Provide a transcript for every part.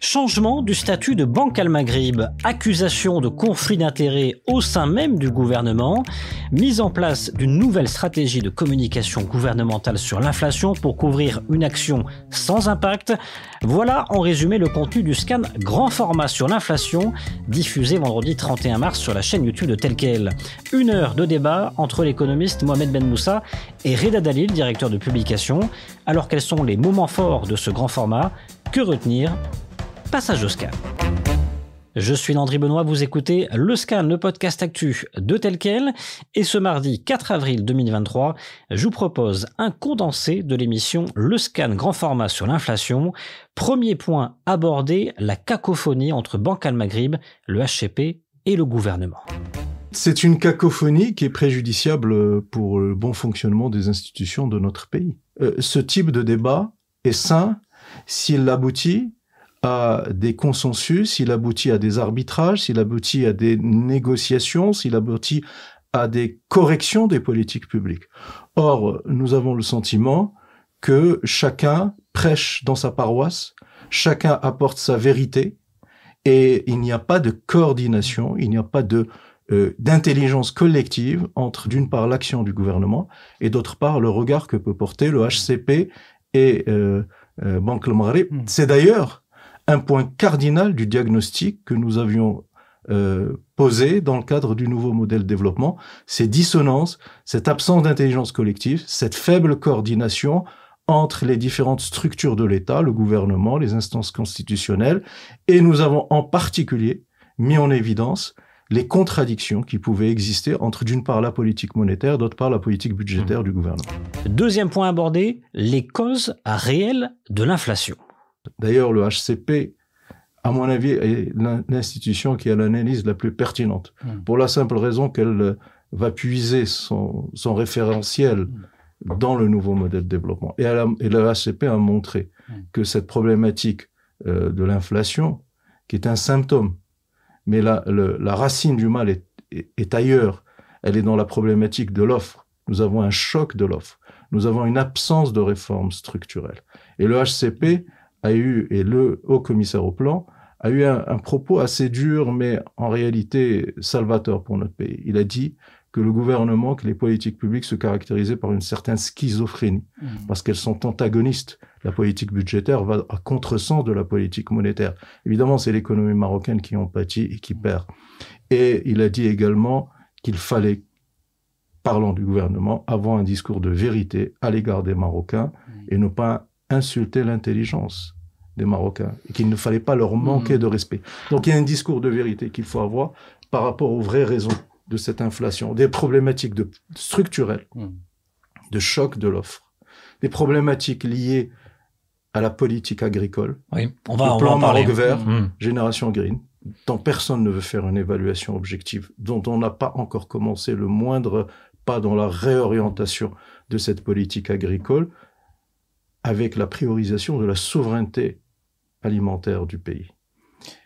Changement du statut de Banque Al Maghrib, accusation de conflit d'intérêts au sein même du gouvernement, mise en place d'une nouvelle stratégie de communication gouvernementale sur l'inflation pour couvrir une action sans impact. Voilà en résumé le contenu du scan grand format sur l'inflation, diffusé vendredi 31 mars sur la chaîne YouTube de Tel Quel. 1 heure de débat entre l'économiste Mohamed Ben Moussa et Reda Dalil, directeur de publication. Alors quels sont les moments forts de ce grand format? Que retenir? Passage au scan. Je suis Landry Benoît, vous écoutez Le Scan, le podcast actu de Tel Quel. Et ce mardi 4 avril 2023, je vous propose un condensé de l'émission Le Scan grand format sur l'inflation. Premier point abordé, la cacophonie entre Banque Al Maghrib, le HCP et le gouvernement. C'est une cacophonie qui est préjudiciable pour le bon fonctionnement des institutions de notre pays. Ce type de débat est sain s'il aboutit à des consensus, s'il aboutit à des arbitrages, s'il aboutit à des négociations, s'il aboutit à des corrections des politiques publiques. Or, nous avons le sentiment que chacun prêche dans sa paroisse, chacun apporte sa vérité, et il n'y a pas de coordination, il n'y a pas d'intelligence collective entre, d'une part, l'action du gouvernement, et d'autre part, le regard que peut porter le HCP et Banque Al Maghrib. C'est d'ailleurs un point cardinal du diagnostic que nous avions posé dans le cadre du nouveau modèle de développement, ces dissonances, cette absence d'intelligence collective, cette faible coordination entre les différentes structures de l'État, le gouvernement, les instances constitutionnelles, et nous avons en particulier mis en évidence les contradictions qui pouvaient exister entre, d'une part, la politique monétaire, d'autre part, la politique budgétaire du gouvernement. Deuxième point abordé, les causes réelles de l'inflation. D'ailleurs, le HCP, à mon avis, est l'institution qui a l'analyse la plus pertinente, pour la simple raison qu'elle va puiser son référentiel dans le nouveau modèle de développement. Et le HCP a montré que cette problématique de l'inflation, qui est un symptôme, mais la racine du mal est ailleurs. Elle est dans la problématique de l'offre. Nous avons un choc de l'offre. Nous avons une absence de réforme structurelle. Et le HCP et le haut commissaire au plan a eu un propos assez dur, mais en réalité salvateur pour notre pays. Il a dit que le gouvernement, que les politiques publiques se caractérisaient par une certaine schizophrénie, parce qu'elles sont antagonistes. La politique budgétaire va à contresens de la politique monétaire. Évidemment, c'est l'économie marocaine qui en pâtit et qui perd. Et il a dit également qu'il fallait, parlant du gouvernement, avoir un discours de vérité à l'égard des Marocains et ne pas insulter l'intelligence des Marocains et qu'il ne fallait pas leur manquer de respect. Donc il y a un discours de vérité qu'il faut avoir par rapport aux vraies raisons de cette inflation, des problématiques structurelles, de choc de l'offre, des problématiques liées à la politique agricole, oui, le plan Maroc vert, Génération Green, dont personne ne veut faire une évaluation objective, dont on n'a pas encore commencé le moindre pas dans la réorientation de cette politique agricole, avec la priorisation de la souveraineté alimentaire du pays.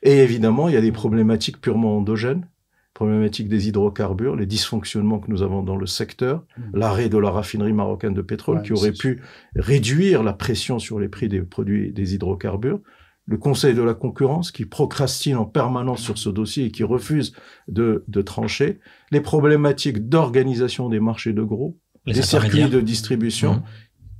Et évidemment, il y a des problématiques purement endogènes, problématiques des hydrocarbures, les dysfonctionnements que nous avons dans le secteur, l'arrêt de la raffinerie marocaine de pétrole qui aurait pu réduire la pression sur les prix des produits des hydrocarbures, le Conseil de la concurrence qui procrastine en permanence sur ce dossier et qui refuse de trancher, les problématiques d'organisation des marchés de gros, des circuits de distribution.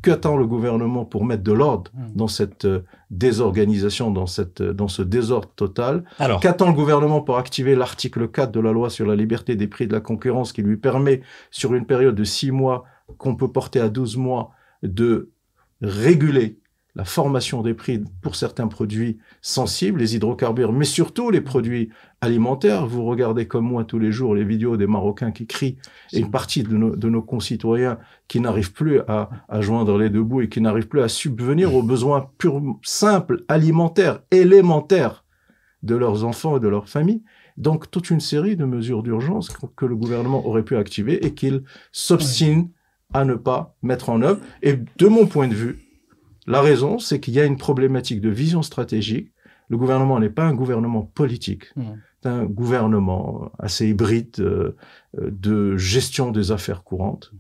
Qu'attend le gouvernement pour mettre de l'ordre dans cette désorganisation, dans ce désordre total? Qu'attend le gouvernement pour activer l'article 4 de la loi sur la liberté des prix de la concurrence qui lui permet, sur une période de 6 mois, qu'on peut porter à 12 mois, de réguler la formation des prix pour certains produits sensibles, les hydrocarbures, mais surtout les produits alimentaires. Vous regardez comme moi tous les jours les vidéos des Marocains qui crient et une partie de nos concitoyens qui n'arrivent plus à joindre les deux bouts et qui n'arrivent plus à subvenir aux besoins simples, alimentaires, élémentaires de leurs enfants et de leurs familles. Donc, toute une série de mesures d'urgence que le gouvernement aurait pu activer et qu'il s'obstine à ne pas mettre en œuvre. Et de mon point de vue, la raison, c'est qu'il y a une problématique de vision stratégique. Le gouvernement n'est pas un gouvernement politique. C'est un gouvernement assez hybride de gestion des affaires courantes.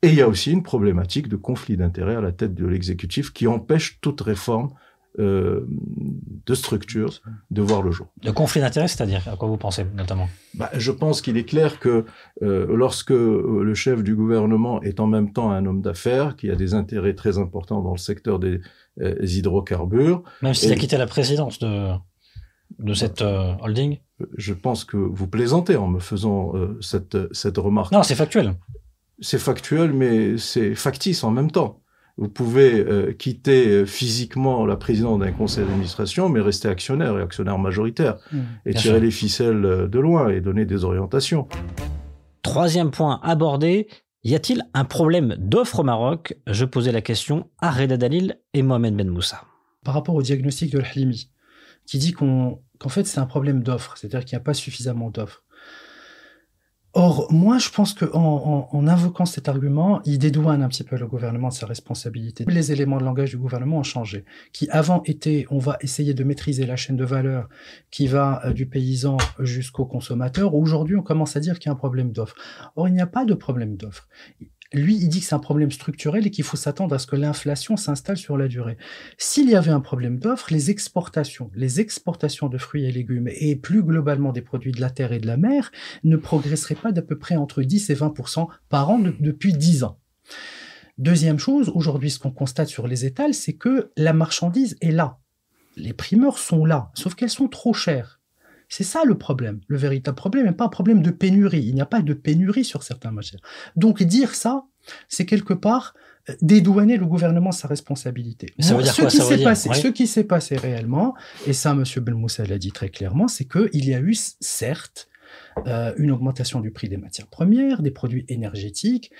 Et il y a aussi une problématique de conflit d'intérêts à la tête de l'exécutif qui empêche toute réforme de structure de voir le jour. Le conflit d'intérêts, c'est-à-dire à quoi vous pensez notamment? Je pense qu'il est clair que lorsque le chef du gouvernement est en même temps un homme d'affaires qui a des intérêts très importants dans le secteur des hydrocarbures... Même s'il a quitté la présidence de cette holding? Je pense que vous plaisantez en me faisant cette remarque. Non, c'est factuel. C'est factuel, mais c'est factice en même temps. Vous pouvez quitter physiquement la présidence d'un conseil d'administration, mais rester actionnaire et actionnaire majoritaire, et tirer les ficelles de loin et donner des orientations. Troisième point abordé, y a-t-il un problème d'offre au Maroc? Je posais la question à Reda Dalil et Mohamed Ben Moussa. Par rapport au diagnostic de l'Hlimi, qui dit qu'en fait c'est un problème d'offre, c'est-à-dire qu'il n'y a pas suffisamment d'offres. Or, moi, je pense qu'en invoquant cet argument, il dédouane un petit peu le gouvernement de sa responsabilité. Les éléments de langage du gouvernement ont changé. Qui avant étaient, on va essayer de maîtriser la chaîne de valeur qui va du paysan jusqu'au consommateur. Aujourd'hui, on commence à dire qu'il y a un problème d'offre. Or, il n'y a pas de problème d'offre. Lui, il dit que c'est un problème structurel et qu'il faut s'attendre à ce que l'inflation s'installe sur la durée. S'il y avait un problème d'offre, les exportations de fruits et légumes et plus globalement des produits de la terre et de la mer ne progresseraient pas d'à peu près entre 10 et 20% par an depuis 10 ans. Deuxième chose, aujourd'hui, ce qu'on constate sur les étals, c'est que la marchandise est là. Les primeurs sont là, sauf qu'elles sont trop chères. C'est ça le problème. Le véritable problème n'est pas un problème de pénurie. Il n'y a pas de pénurie sur certaines matières. Donc dire ça, c'est quelque part dédouaner le gouvernement de sa responsabilité. Ça veut dire quoi, ça veut dire, Ce qui s'est passé réellement, et ça M. Ben Moussa l'a dit très clairement, c'est qu'il y a eu certes une augmentation du prix des matières premières, des produits énergétiques,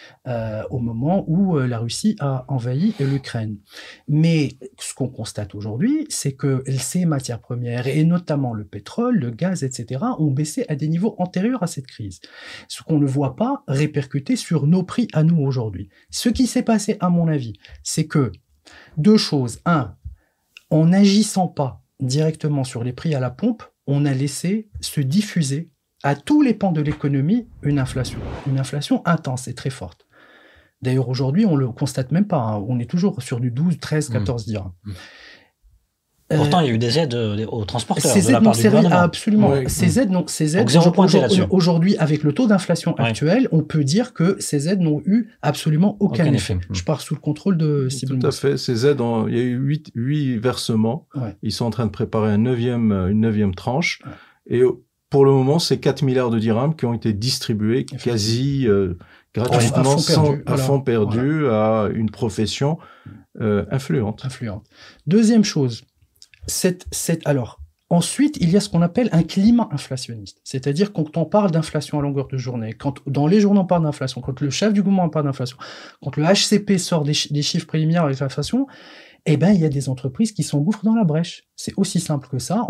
au moment où la Russie a envahi l'Ukraine. Mais ce qu'on constate aujourd'hui, c'est que ces matières premières, et notamment le pétrole, le gaz, etc., ont baissé à des niveaux antérieurs à cette crise. Ce qu'on ne voit pas répercuter sur nos prix à nous aujourd'hui. Ce qui s'est passé, à mon avis, c'est que deux choses. Un, en n'agissant pas directement sur les prix à la pompe, on a laissé se diffuser à tous les pans de l'économie une inflation intense et très forte. D'ailleurs, aujourd'hui, on ne le constate même pas, hein. On est toujours sur du 12, 13, 14 dirhams. Pourtant, il y a eu des aides aux transporteurs ces de la aides part n'ont du servi gouvernement. Absolument. Oui. Ces aides, aujourd'hui, avec le taux d'inflation actuel, on peut dire que ces aides n'ont eu absolument aucun effet. Je pars sous le contrôle de Sibel. Tout à fait. Ces aides, il y a eu 8 versements. Ouais. Ils sont en train de préparer une neuvième tranche. Ouais. Et pour le moment, c'est 4 milliards de dirhams qui ont été distribués quasi gratuitement, à fond perdu, à une profession influente. Deuxième chose, alors, ensuite, il y a ce qu'on appelle un climat inflationniste. C'est-à-dire quand on parle d'inflation à longueur de journée, quand dans les journaux on parle d'inflation, quand le chef du gouvernement parle d'inflation, quand le HCP sort des chiffres préliminaires avec l'inflation, eh ben, il y a des entreprises qui s'engouffrent dans la brèche. C'est aussi simple que ça.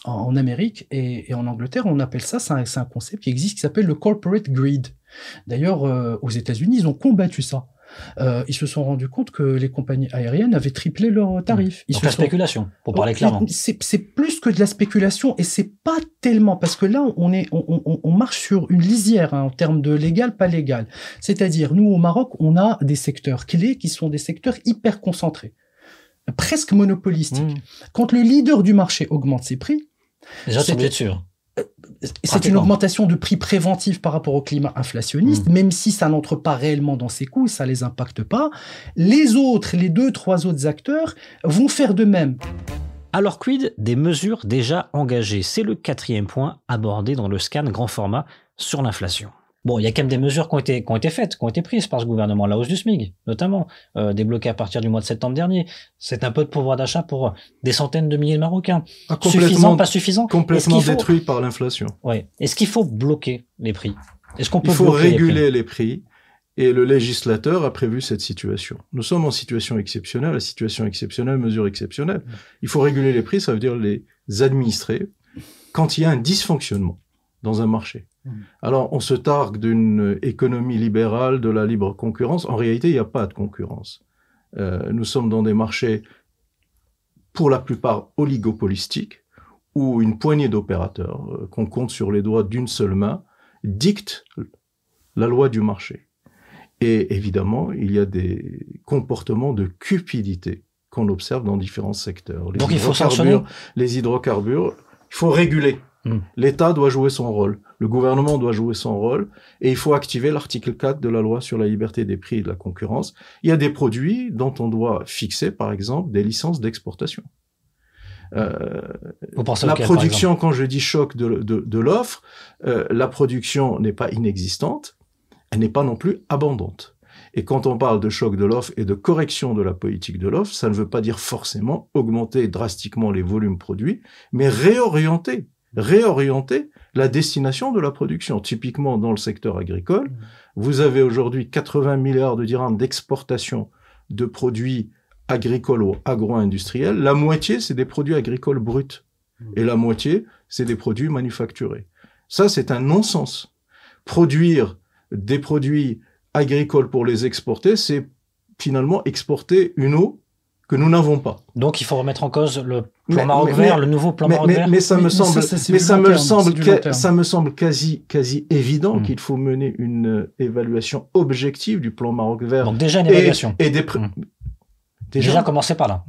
En Amérique et en Angleterre, on appelle ça, c'est un concept qui existe qui s'appelle le corporate greed. D'ailleurs, aux États-Unis, ils ont combattu ça. Ils se sont rendus compte que les compagnies aériennes avaient triplé leurs tarifs. Donc la spéculation, pour parler clairement. C'est plus que de la spéculation et c'est pas tellement parce que là on marche sur une lisière en termes de légal, pas légal. C'est-à-dire nous au Maroc, on a des secteurs clés qui sont des secteurs hyper concentrés, presque monopolistiques. Quand le leader du marché augmente ses prix, déjà, c'est bien sûr. C'est une augmentation de prix préventif par rapport au climat inflationniste, même si ça n'entre pas réellement dans ses coûts, ça les impacte pas. Les 2-3 autres acteurs vont faire de même. Alors quid des mesures déjà engagées? C'est le 4e point abordé dans le scan grand format sur l'inflation. Bon, il y a quand même des mesures qui ont été faites, qui ont été prises par ce gouvernement. La hausse du SMIC, notamment, débloquée à partir du mois de septembre dernier. C'est un peu de pouvoir d'achat pour des centaines de milliers de Marocains. Suffisant, pas suffisant? Complètement détruit par l'inflation. Oui. Est-ce qu'il faut bloquer les prix? Est-ce qu'on peut Il faut bloquer réguler les prix et le législateur a prévu cette situation. Nous sommes en situation exceptionnelle, mesure exceptionnelle. Il faut réguler les prix, ça veut dire les administrer quand il y a un dysfonctionnement dans un marché. Alors, on se targue d'une économie libérale, de la libre concurrence. En réalité, il n'y a pas de concurrence. Nous sommes dans des marchés, pour la plupart, oligopolistiques, où une poignée d'opérateurs, qu'on compte sur les doigts d'une seule main, dictent la loi du marché. Et évidemment, il y a des comportements de cupidité qu'on observe dans différents secteurs. Donc il faut sanctionner. Les hydrocarbures, il faut réguler. L'État doit jouer son rôle, le gouvernement doit jouer son rôle, et il faut activer l'article 4 de la loi sur la liberté des prix et de la concurrence. Il y a des produits dont on doit fixer, par exemple, des licences d'exportation. La production, quand je dis choc de l'offre, la production n'est pas inexistante, elle n'est pas non plus abondante. Et quand on parle de choc de l'offre et de correction de la politique de l'offre, ça ne veut pas dire forcément augmenter drastiquement les volumes produits, mais réorienter la destination de la production. Typiquement, dans le secteur agricole, vous avez aujourd'hui 80 milliards de dirhams d'exportation de produits agricoles ou agro-industriels. La moitié, c'est des produits agricoles bruts. Et la moitié, c'est des produits manufacturés. Ça, c'est un non-sens. Produire des produits agricoles pour les exporter, c'est finalement exporter une eau que nous n'avons pas. Donc il faut remettre en cause le plan Maroc vert, le nouveau plan Maroc vert. Mais ça me semble quasi évident qu'il faut mener une évaluation objective du plan Maroc vert. Donc déjà une évaluation. Déjà commencer par là.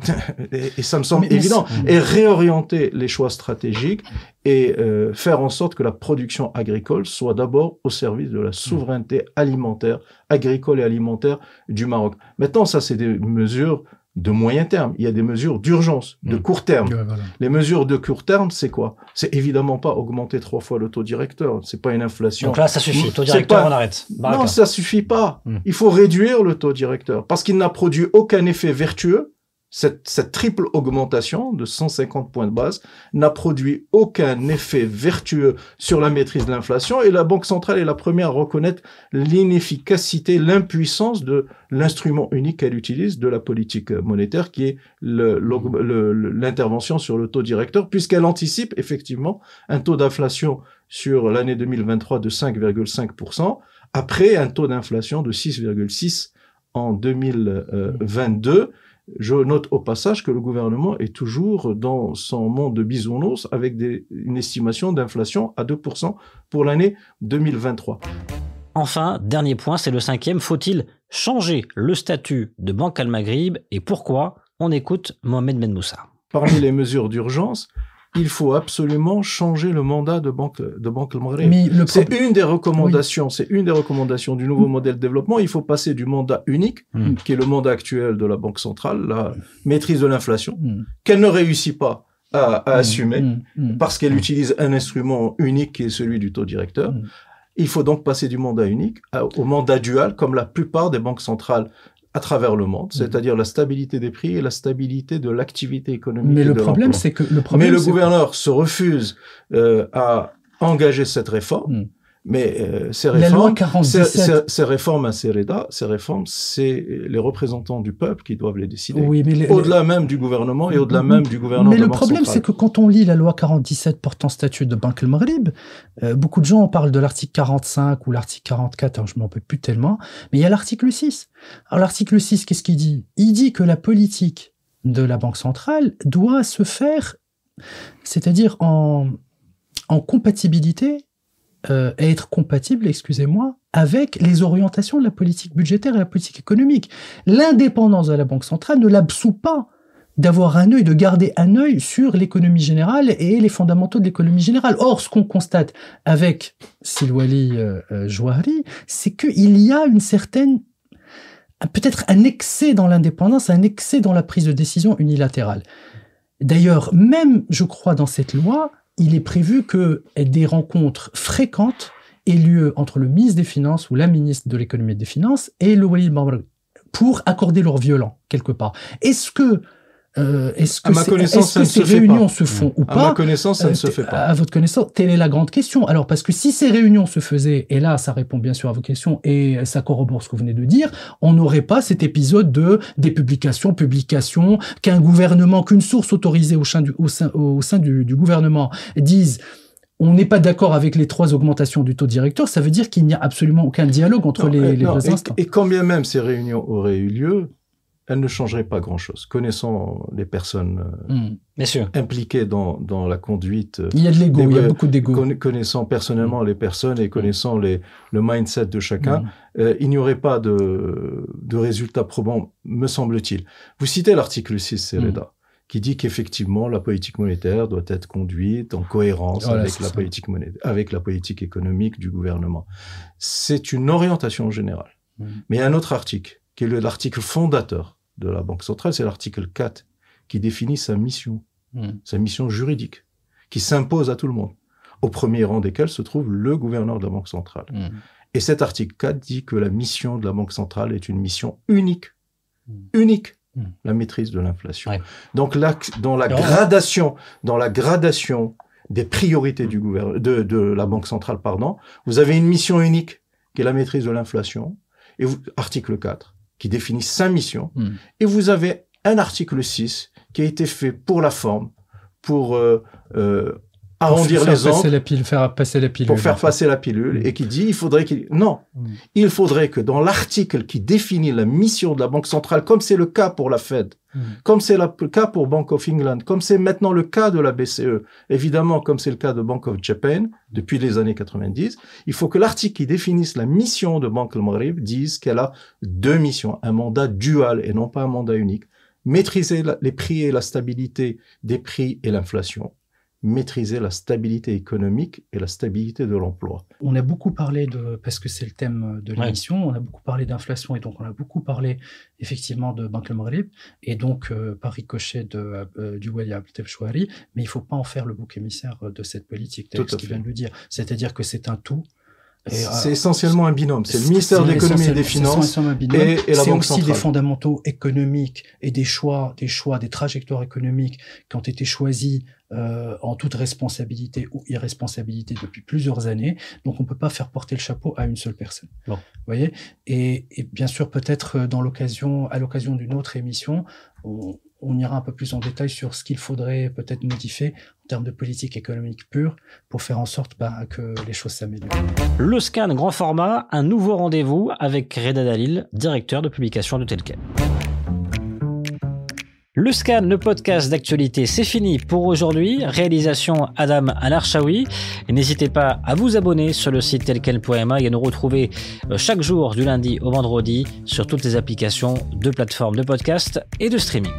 Et ça me semble évident. Et réorienter les choix stratégiques et faire en sorte que la production agricole soit d'abord au service de la souveraineté alimentaire, agricole et alimentaire du Maroc. Maintenant, ça, c'est des mesures de moyen terme. Il y a des mesures d'urgence, de court terme. Ouais, voilà. Les mesures de court terme, c'est quoi? C'est évidemment pas augmenter 3 fois le taux directeur. C'est pas une inflation. Donc là, ça suffit. Taux directeur, on arrête. Non, ça suffit pas. Il faut réduire le taux directeur parce qu'il n'a produit aucun effet vertueux. Cette triple augmentation de 150 points de base n'a produit aucun effet vertueux sur la maîtrise de l'inflation, et la Banque centrale est la première à reconnaître l'inefficacité, l'impuissance de l'instrument unique qu'elle utilise de la politique monétaire, qui est l'intervention sur le taux directeur, puisqu'elle anticipe effectivement un taux d'inflation sur l'année 2023 de 5,5%, après un taux d'inflation de 6,6% en 2022. Je note au passage que le gouvernement est toujours dans son monde de bisounours avec une estimation d'inflation à 2% pour l'année 2023. Enfin, dernier point, c'est le 5e. Faut-il changer le statut de Banque Al Maghrib et pourquoi? On écoute Mohamed Ben Moussa. Parmi les mesures d'urgence, il faut absolument changer le mandat de Banque Al Maghrib. C'est une des recommandations, c'est une des recommandations du nouveau modèle de développement. Il faut passer du mandat unique, qui est le mandat actuel de la Banque centrale, la maîtrise de l'inflation, qu'elle ne réussit pas à assumer, parce qu'elle utilise un instrument unique qui est celui du taux directeur. Il faut donc passer du mandat unique au mandat dual, comme la plupart des banques centrales à travers le monde, c'est-à-dire la stabilité des prix et la stabilité de l'activité économique. Mais le problème, c'est que le gouverneur se refuse à engager cette réforme. Mais ces réformes à Sereda, ces réformes, c'est les représentants du peuple qui doivent les décider. Oui, mais au-delà même du gouvernement et au-delà même du gouvernement. Mais le problème, c'est que quand on lit la loi 47 portant statut de Banque Al Maghrib, beaucoup de gens parlent de l'article 45 ou l'article 44, je ne m'en rappelle plus tellement, mais il y a l'article 6. Alors l'article 6, qu'est-ce qu'il dit? Il dit que la politique de la Banque centrale doit se faire, c'est-à-dire en compatibilité, et être compatible, excusez-moi, avec les orientations de la politique budgétaire et la politique économique. L'indépendance de la Banque centrale ne l'absout pas d'avoir un œil, de garder un œil sur l'économie générale et les fondamentaux de l'économie générale. Or, ce qu'on constate avec Silwali Jouahri, c'est qu'il y a une certaine, peut-être un excès dans l'indépendance, un excès dans la prise de décision unilatérale. D'ailleurs, même, je crois, dans cette loi, il est prévu que des rencontres fréquentes aient lieu entre le ministre des Finances ou la ministre de l'Économie et des Finances et le Walid Mamrek pour accorder leur violon, quelque part. Est-ce que ces réunions se font ou pas? À ma connaissance, ça ne se fait pas. À votre connaissance, telle est la grande question. Alors, parce que si ces réunions se faisaient, et là, ça répond bien sûr à vos questions, et ça corrobore ce que vous venez de dire, on n'aurait pas cet épisode des publications, qu'un gouvernement, qu'une source autorisée au sein du gouvernement dise on n'est pas d'accord avec les 3 augmentations du taux directeur, ça veut dire qu'il n'y a absolument aucun dialogue entre les deux instants. Et quand bien même ces réunions auraient eu lieu, elle ne changerait pas grand-chose. Connaissant les personnes bien sûr, impliquées dans la conduite... Il y a de l'ego, il y a beaucoup d'ego. Connaissant personnellement les personnes et connaissant le mindset de chacun, il n'y aurait pas de résultat probant, me semble-t-il. Vous citez l'article 6, Sereda, qui dit qu'effectivement, la politique monétaire doit être conduite en cohérence avec la politique monétaire, avec la politique économique du gouvernement. C'est une orientation générale. Mais il y a un autre article, qui est l'article fondateur de la Banque centrale, c'est l'article 4, qui définit sa mission juridique, qui s'impose à tout le monde, au premier rang desquels se trouve le gouverneur de la Banque centrale. Et cet article 4 dit que la mission de la Banque centrale est une mission unique, la maîtrise de l'inflation. Ouais. Donc là, dans la gradation des priorités de la Banque centrale, vous avez une mission unique, qui est la maîtrise de l'inflation, et article 4, qui définit sa mission, et vous avez un article 6 qui a été fait pour la forme, pour arrondir les angles, faire passer la pilule. Pour faire passer la pilule, et qui dit, il faudrait que dans l'article qui définit la mission de la Banque centrale, comme c'est le cas pour la Fed, comme c'est le cas pour Bank of England, comme c'est maintenant le cas de la BCE, évidemment, comme c'est le cas de Bank of Japan, depuis les années 90, il faut que l'article qui définisse la mission de Banque al Maghrib dise qu'elle a deux missions, un mandat dual et non pas un mandat unique. Maîtriser les prix et la stabilité des prix et l'inflation. Maîtriser la stabilité économique et la stabilité de l'emploi. On a beaucoup parlé parce que c'est le thème de l'émission, on a beaucoup parlé d'inflation et donc on a beaucoup parlé effectivement de Banque al Maghrib et donc par ricochet du Wali Abdel Chouari, mais il ne faut pas en faire le bouc émissaire de cette politique, tel ce qu'il vient de le dire. C'est-à-dire que c'est un tout. C'est essentiellement un binôme. C'est le ministère de l'économie et des finances et la Banque centrale. C'est aussi des fondamentaux économiques et des trajectoires économiques qui ont été choisis en toute responsabilité ou irresponsabilité depuis plusieurs années. Donc, on ne peut pas faire porter le chapeau à une seule personne. Bon. Vous voyez ? Et bien sûr, peut-être à l'occasion d'une autre émission, on ira un peu plus en détail sur ce qu'il faudrait peut-être modifier en termes de politique économique pure pour faire en sorte que les choses s'améliorent. Le Scan grand format, un nouveau rendez-vous avec Reda Dalil, directeur de publication de Telken. Le Scan, le podcast d'actualité, c'est fini pour aujourd'hui. Réalisation Adam Al-Arshawi. N'hésitez pas à vous abonner sur le site telken.ma et à nous retrouver chaque jour du lundi au vendredi sur toutes les applications de plateformes de podcast et de streaming.